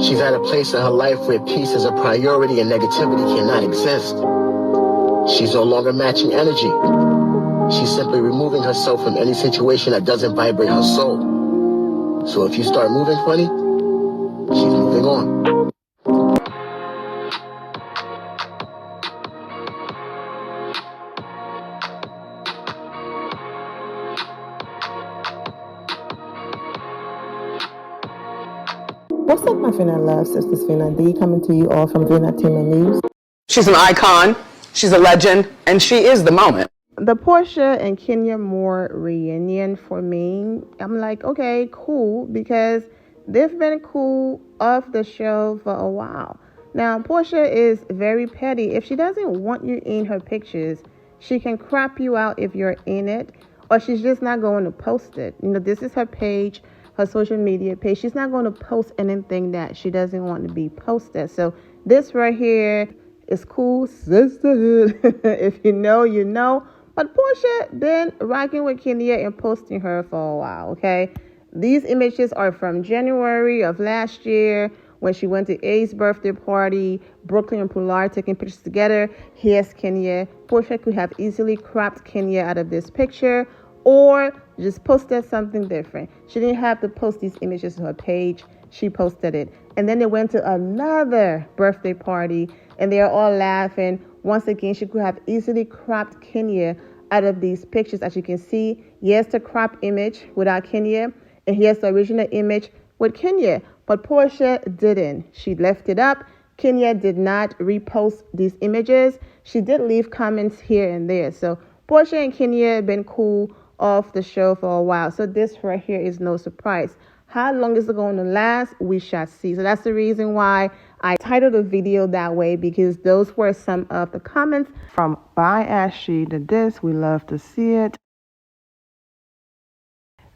She's at a place in her life where peace is a priority and negativity cannot exist. She's no longer matching energy. She's simply removing herself from any situation that doesn't vibrate her soul. So if you start moving funny, she's moving on. What's up, my Fina love? Sisters Fina D coming to you all from Fina Team News. She's an icon, she's a legend, and she is the moment. The Porsha and Kenya Moore reunion for me, I'm like, okay, cool, because they've been cool off the show for a while. Now, Porsha is very petty. If she doesn't want you in her pictures, she can crop you out if you're in it, or she's just not going to post it. You know, this is her page, her social media page. She's not going to post anything that she doesn't want to be posted. So this right here is cool, sisterhood. If you know, you know. But Porsha been rocking with Kenya and posting her for a while, okay? These images are from January of last year when she went to A's birthday party, Brooklyn and Pilar taking pictures together. Here's Kenya. Porsha could have easily cropped Kenya out of this picture or just posted something different. She didn't have to post these images on her page. She posted it. And then they went to another birthday party and they're all laughing. Once again, she could have easily cropped Kenya out of these pictures. As you can see, here's the crop image without Kenya, and here's the original image with Kenya. But Porsha didn't. She left it up. Kenya did not repost these images. She did leave comments here and there. So Porsha and Kenya have been cool off the show for a while. So this right here is no surprise. How long is it going to last? We shall see. So that's the reason why I titled the video that way, because those were some of the comments from Bye Ashley to this. We love to see it.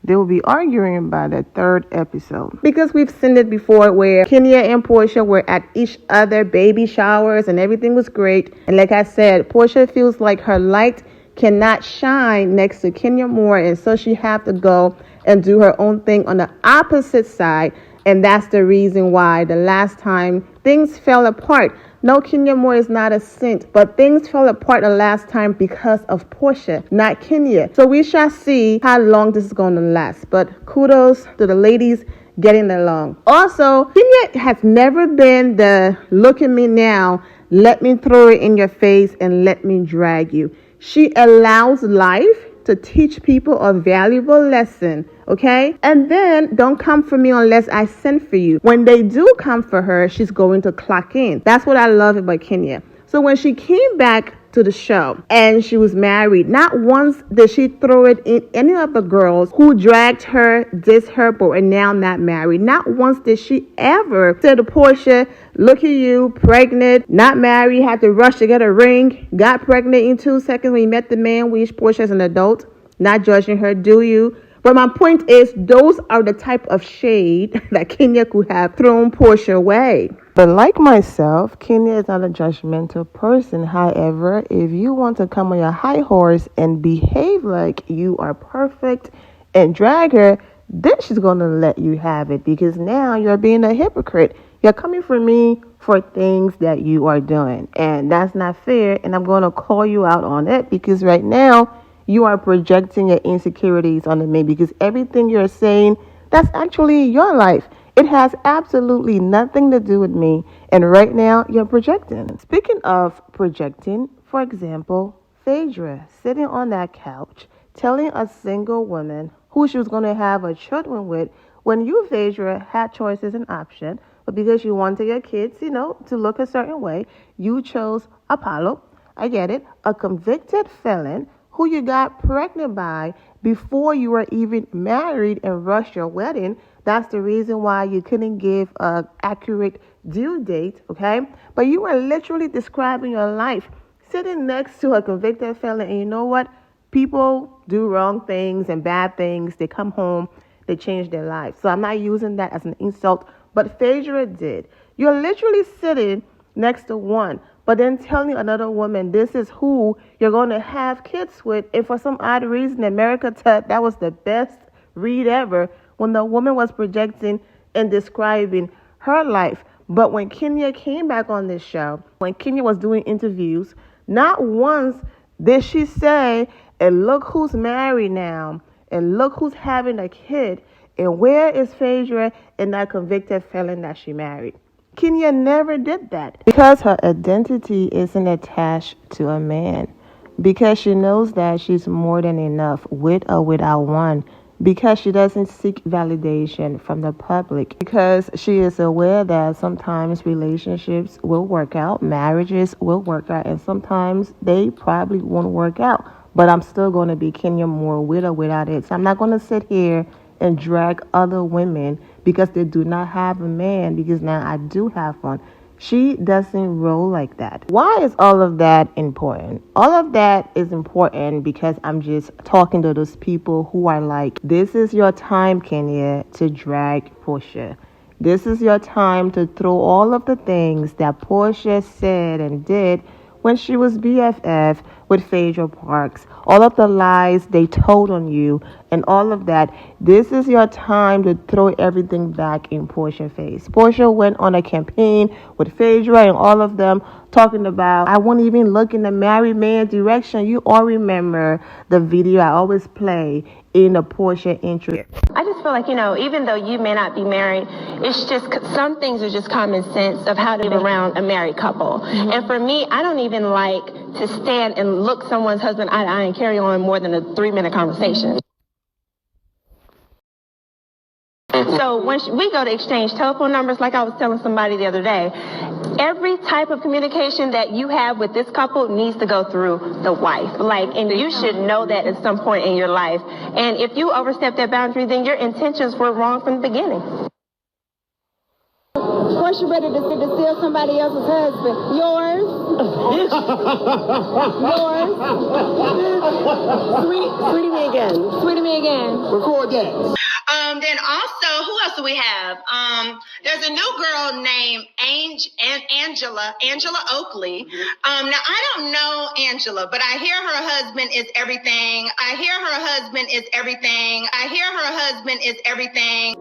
They will be arguing by the third episode, because we've seen it before where Kenya and Porsha were at each other baby showers and everything was great. And like I said, Porsha feels like her light cannot shine next to Kenya Moore, and so she have to go and do her own thing on the opposite side. And that's the reason why the last time things fell apart. No, Kenya Moore is not a saint, but things fell apart the last time because of Porsha, not Kenya. So we shall see how long this is going to last. But kudos to the ladies getting along. Also, Kenya has never been the look at me now, let me throw it in your face and let me drag you. She allows life to teach people a valuable lesson, okay? And then don't come for me unless I send for you. When they do come for her, she's going to clock in. That's what I love about Kenya. So when she came back to the show and she was married, not once did she throw it in any of the girls who dragged her, dissed her, but are now not married. Not once did she ever say to Porsha, look at you, pregnant, not married, had to rush to get a ring, got pregnant in 2 seconds when you met the man, which Porsha is an adult, not judging her, do you? But my point is, those are the type of shade that Kenya could have thrown Porsha away. But like myself, Kenya is not a judgmental person. However, if you want to come on your high horse and behave like you are perfect and drag her, then she's going to let you have it, because now you're being a hypocrite. You're coming for me for things that you are doing, and that's not fair, and I'm going to call you out on it, because right now you are projecting your insecurities onto me, because everything you're saying, that's actually your life. It has absolutely nothing to do with me, and right now you're projecting. Speaking of projecting, for example, Phaedra sitting on that couch telling a single woman who she was going to have a children with, when you, Phaedra, had choices and options, but because you wanted your kids, to look a certain way, you chose Apollo. I get it. A convicted felon who you got pregnant by before you were even married and rushed your wedding. That's the reason why you couldn't give an accurate due date, okay? But you were literally describing your life sitting next to a convicted felon. And you know what? People do wrong things and bad things. They come home, they change their lives. So I'm not using that as an insult, but Phaedra did. You're literally sitting next to one, but then telling another woman this is who you're going to have kids with. And for some odd reason, America thought that was the best read ever when the woman was projecting and describing her life. But when Kenya came back on this show, when Kenya was doing interviews, not once did she say, and look who's married now, and look who's having a kid, and where is Phaedra and that convicted felon that she married. Kenya never did that because her identity isn't attached to a man, because she knows that she's more than enough with or without one, because she doesn't seek validation from the public, because she is aware that sometimes relationships will work out, marriages will work out, and sometimes they probably won't work out. But I'm still going to be Kenya Moore with or without it. So I'm not going to sit here and drag other women because they do not have a man, because now I do have one. She doesn't roll like that. Why is all of that important? All of that is important because I'm just talking to those people who are like, this is your time, Kenya, to drag Porsha. This is your time to throw all of the things that Porsha said and did when she was BFF with Phaedra Parks, all of the lies they told on you and all of that. This is your time to throw everything back in Porsha's face. Porsha went on a campaign with Phaedra and all of them talking about, I won't even look in the married man's direction. You all remember the video I always play in the Porsha intro. I just feel like, even though you may not be married, it's just some things are just common sense of how to live around a married couple. Mm-hmm. And for me, I don't even like to stand and look someone's husband eye to eye and carry on more than a 3-minute conversation. So when we go to exchange telephone numbers, like I was telling somebody the other day, every type of communication that you have with this couple needs to go through the wife. And you should know that at some point in your life. And if you overstep that boundary, then your intentions were wrong from the beginning. Porsha ready to steal somebody else's husband. Yours. Yours. Sweetie me again. Sweetie me again. Record that. Then also, who else do we have? There's a new girl named Angela Oakley. Now I don't know Angela, but I hear her husband is everything. I hear her husband is everything. I hear her husband is everything.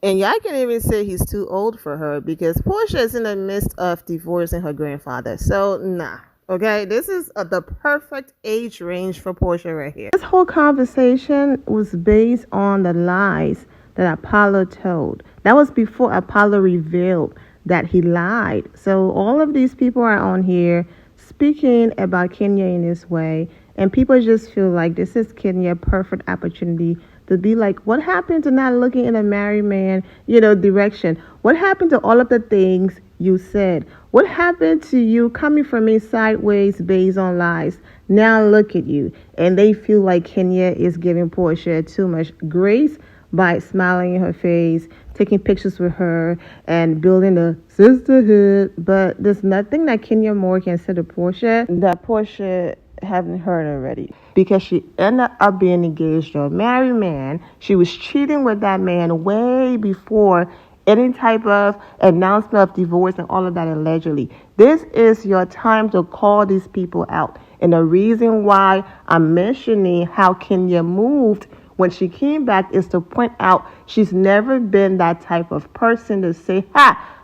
And y'all can even say he's too old for her because Porsha is in the midst of divorcing her grandfather. So, nah. Okay, this is the perfect age range for Porsha right here. This whole conversation was based on the lies that Apollo told. That was before Apollo revealed that he lied. So all of these people are on here speaking about Kenya in this way. And people just feel like this is Kenya's perfect opportunity to be like, what happened to not looking in a married man, direction? What happened to all of the things you said? What happened to you coming from me sideways based on lies? Now look at you. And they feel like Kenya is giving Porsha too much grace by smiling in her face, taking pictures with her, and building a sisterhood. But there's nothing that Kenya Moore can say to Porsha that Porsha haven't heard already, because she ended up being engaged to a married man. She was cheating with that man way before any type of announcement of divorce and all of that allegedly. This is your time to call these people out. And the reason why I'm mentioning how Kenya moved when she came back is to point out she's never been that type of person to say,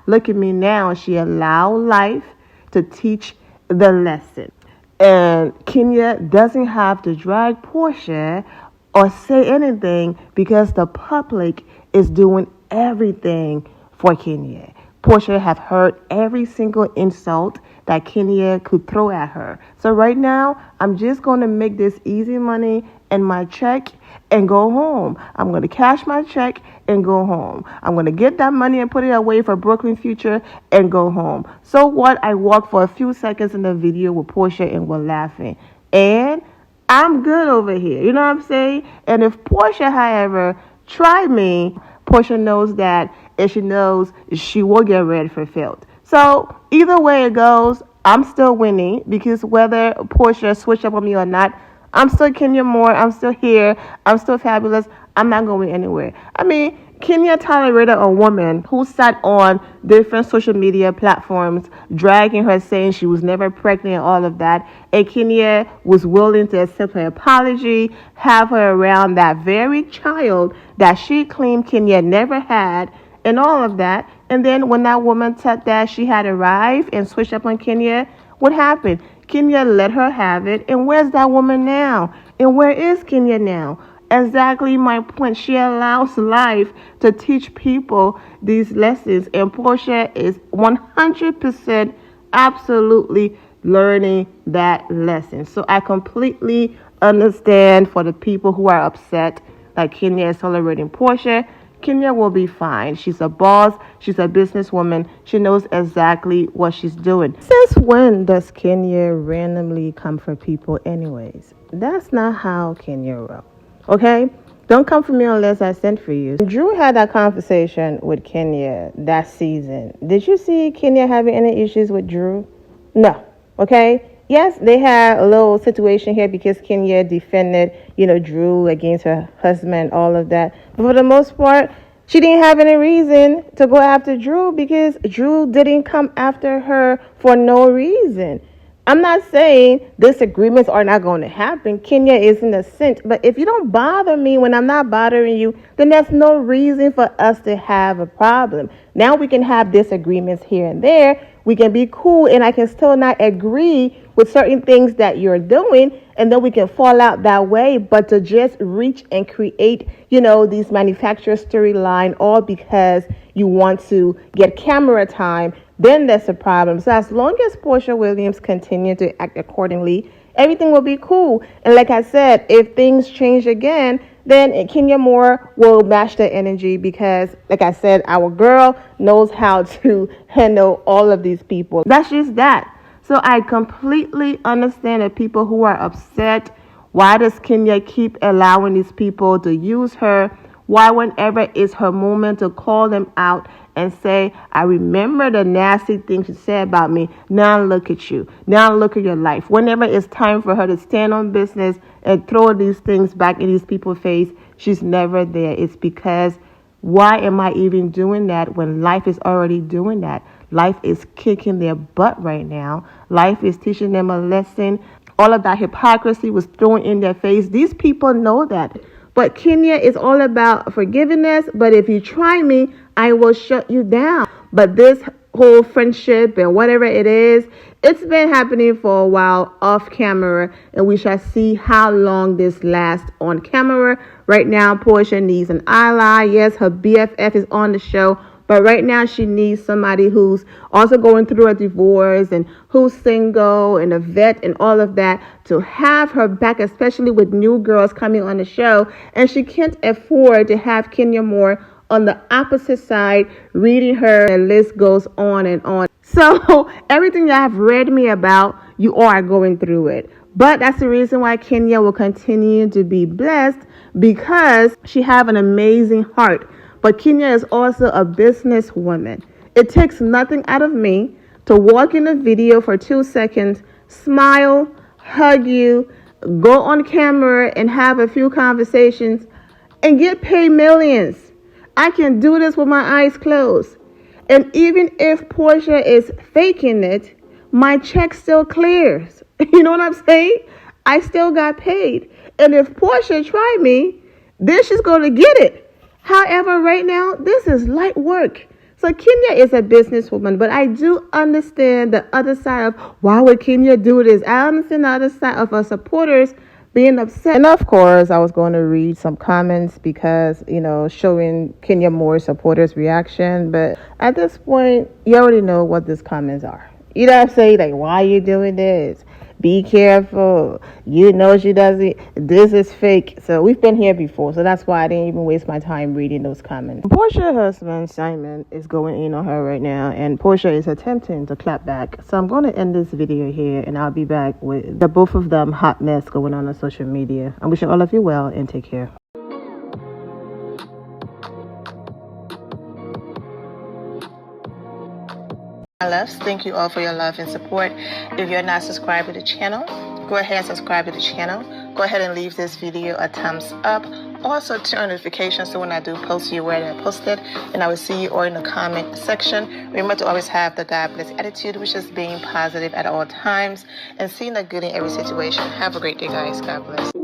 look at me now. She allowed life to teach the lesson. And Kenya doesn't have to drag Porsha or say anything because the public is doing everything for Kenya. Porsha have heard every single insult that Kenya could throw at her. So right now, I'm just going to make this easy money and my check and go home. I'm going to cash my check and go home. I'm going to get that money and put it away for Brooklyn future and go home. So what? I walked for a few seconds in the video with Porsha and we're laughing. And I'm good over here. You know what I'm saying? And if Porsha, however, try me, Porsha knows that, and she knows she will get red fulfilled. So either way it goes, I'm still winning, because whether Porsha switch up on me or not, I'm still Kenya Moore. I'm still here. I'm still fabulous. I'm not going anywhere. I mean, Kenya tolerated a woman who sat on different social media platforms, dragging her, saying she was never pregnant and all of that. And Kenya was willing to accept her apology, have her around that very child that she claimed Kenya never had, and all of that. And then when that woman said that she had arrived and switched up on Kenya, what happened? Kenya let her have it. And where's that woman now? And where is Kenya now? Exactly my point. She allows life to teach people these lessons. And Porsha is 100% absolutely learning that lesson. So I completely understand for the people who are upset that Kenya is tolerating Porsha. Kenya will be fine. She's a boss. She's a businesswoman. She knows exactly what she's doing. Since when does Kenya randomly come for people anyways? That's not how Kenya rolls. Okay? Don't come for me unless I sent for you. Drew had that conversation with Kenya that season. Did you see Kenya having any issues with Drew? No. Okay? Yes, they had a little situation here because Kenya defended, Drew against her husband, all of that. But for the most part, she didn't have any reason to go after Drew because Drew didn't come after her for no reason. I'm not saying disagreements are not going to happen. Kenya is innocent. But if you don't bother me when I'm not bothering you, then there's no reason for us to have a problem. Now we can have disagreements here and there. We can be cool, and I can still not agree with certain things that you're doing, and then we can fall out that way. But to just reach and create, these manufacturer storyline all because you want to get camera time, then that's a problem. So as long as Porsha Williams continue to act accordingly, everything will be cool. And like I said, if things change again, then Kenya Moore will match the energy because, like I said, our girl knows how to handle all of these people. That's just that. So I completely understand the people who are upset. Why does Kenya keep allowing these people to use her? Why whenever it's her moment to call them out and say, I remember the nasty things you said about me. Now look at you. Now look at your life. Whenever it's time for her to stand on business and throw these things back in these people's face, she's never there. It's because why am I even doing that when life is already doing that? Life is kicking their butt right now. Life is teaching them a lesson. All of that hypocrisy was thrown in their face. These people know that. But Kenya is all about forgiveness. But if you try me, I will shut you down. But this whole friendship and whatever it is, it's been happening for a while off camera. And we shall see how long this lasts on camera. Right now, Porsha needs an ally. Yes, her BFF is on the show. But right now she needs somebody who's also going through a divorce and who's single and a vet and all of that to have her back, especially with new girls coming on the show. And she can't afford to have Kenya Moore on the opposite side reading her. The list goes on and on. So everything that I've read me about, you are going through it. But that's the reason why Kenya will continue to be blessed because she have an amazing heart. But Kenya is also a businesswoman. It takes nothing out of me to walk in a video for 2 seconds, smile, hug you, go on camera and have a few conversations and get paid millions. I can do this with my eyes closed. And even if Porsha is faking it, my check still clears. You know what I'm saying? I still got paid. And if Porsha tried me, then she's going to get it. However, right now, this is light work. So Kenya is a businesswoman, but I do understand the other side of why would Kenya do this? I understand the other side of her supporters being upset. And of course, I was going to read some comments because, showing Kenya Moore's supporters' reaction. But at this point, you already know what these comments are. You know what I'm saying? Like, why are you doing this? Be careful. She doesn't. This is fake. So we've been here before. So that's why I didn't even waste my time reading those comments. Porsha's husband, Simon, is going in on her right now. And Porsha is attempting to clap back. So I'm going to end this video here. And I'll be back with the both of them hot mess going on social media. I'm wishing all of you well and take care. Loves, thank you all for your love and support. If you're not subscribed to the channel, go ahead and subscribe to the channel. Go ahead and leave this video a thumbs up. Also turn on notifications so when I do post, you're aware that I posted, and I will see you all in the comment section. Remember to always have the God bless attitude, which is being positive at all times and seeing the good in every situation. Have a great day, guys. God bless.